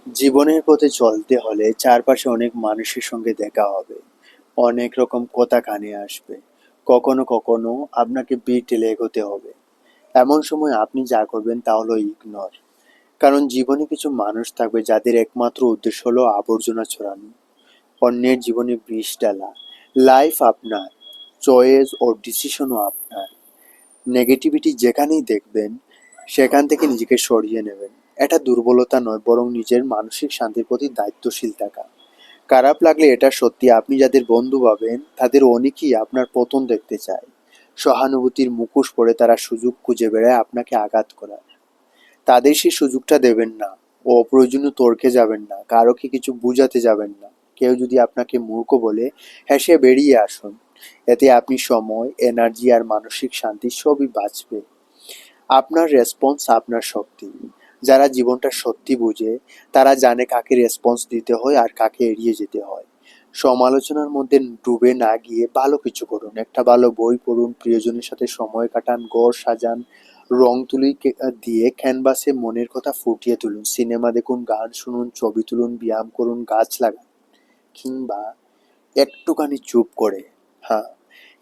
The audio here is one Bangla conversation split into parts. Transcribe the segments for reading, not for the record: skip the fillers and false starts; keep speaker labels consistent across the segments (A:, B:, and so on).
A: জীবনের পথে চলতে হলে চারপাশে অনেক মানুষের সঙ্গে দেখা হবে, অনেক রকম কথা কানে আসবে। কখনো কখনো আপনাকে বিট ঠেলে এগোতে হবে। এমন সময় আপনি যা করবেন তা হলো ইগনোর। কারণ জীবনে কিছু মানুষ থাকবে যাদের একমাত্র উদ্দেশ্য হলো আবর্জনা ছড়ানো, অন্যের জীবনে বিষ ডালা। লাইফ আপনার, চয়েস ও ডিসিশনও আপনার। নেগেটিভিটি যেখানেই দেখবেন সেখান থেকে নিজেকে সরিয়ে নেবেন। এটা দুর্বলতা নয়, বরং নিজের মানসিক শান্তির প্রতি দায়িত্বশীল থাকা। খারাপ লাগলে এটা সত্যি, আপনি যাদের বন্ধু ভাবেন তাদের অনেকেই আপনার পতন দেখতে চায়। সহানুভূতির মুখোশ পরে তারা সুযোগ খুঁজে বেড়ায় আপনাকে আঘাত করার। তাদের সেই সুযোগটা দেবেন না। অপ্রয়োজনীয় তর্কে যাবেন না, কারোকে কিছু বুঝাতে যাবেন না। কেউ যদি আপনাকে মূর্খ বলে, হেসে বেরিয়ে আসুন। এতে আপনি সময়, এনার্জি আর মানসিক শান্তি সবই বাঁচবে। আপনার রেসপন্স আপনার শক্তি। যারা জীবনটা সত্যি বুঝে তারা জানে কাকে রেসপন্স দিতে হয় আর কাকে এড়িয়ে যেতে হয়। সমালোচনার মধ্যে ডুবে না গিয়ে ভালো কিছু করুন, একটা ভালো বই পড়ুন, প্রিয়জনের সাথে সময় কাটান, ঘর সাজান, রং তুলি দিয়ে ক্যানভাসে মনের কথা ফুটিয়ে তুলুন, সিনেমা দেখুন, গান শুনুন, ছবি তুলুন, ব্যায়াম করুন, গাছ লাগান, কিংবা একটুখানি চুপ করে, হ্যাঁ,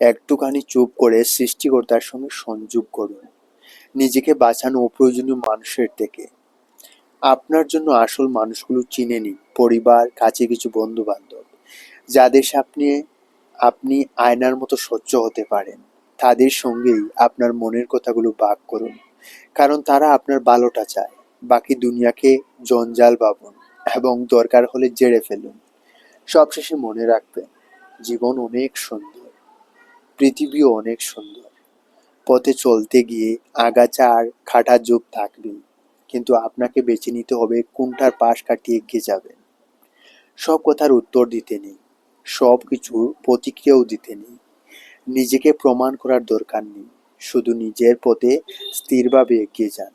A: একটুখানি চুপ করে সৃষ্টিকর্তার সঙ্গে সংযোগ করুন। নিজেকে বাঁচান অপ্রয়োজনীয় মানুষের থেকে। আপনার জন্য আসল মানুষগুলো চিনে নিন, পরিবার, কাছে কিছু বন্ধু বান্ধব, যাদের সামনে আপনি আয়নার মতো স্বচ্ছ হতে পারেন। তাদের সঙ্গেই আপনার মনের কথাগুলো ভাগ করুন, কারণ তারা আপনার ভালোটা চায়। বাকি দুনিয়াকে জঞ্জাল ভাবুন এবং দরকার হলে জেরে ফেলুন। সবশেষে মনে রাখবেন, জীবন অনেক সুন্দর, পৃথিবীও অনেক সুন্দর। পথে চলতে গিয়ে আগাছা আর খাটার যোগ থাকবেই, কিন্তু আপনাকে বেছে নিতে হবে কোনটার পাশ কাটিয়ে এগিয়ে যাবেন। সব কথার উত্তর দিতে নেই, সব কিছুর প্রতিক্রিয়াও দিতে নেই। নিজেকে প্রমাণ করার দরকার নেই, শুধু নিজের পথে স্থিরভাবে এগিয়ে যান।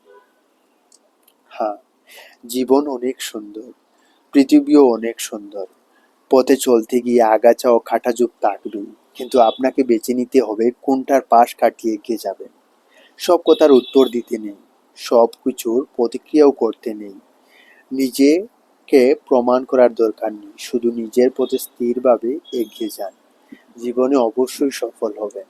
A: হ্যাঁ, জীবন অনেক সুন্দর, পৃথিবীও অনেক সুন্দর। পথে চলতে গিয়ে আগাছা ও খাটা যোগ থাকবেই, কিন্তু আপনাকে বেছে নিতে হবে কোনটার পাশ কাটিয়ে এগিয়ে যাবেন। সব কথার উত্তর দিতে নেই, সব কিছুর প্রতিক্রিয়াও করতে নেই। নিজেকে প্রমাণ করার দরকার নেই, শুধু নিজের পথে স্থিরভাবে এগিয়ে যান। জীবনে অবশ্যই সফল হবেন।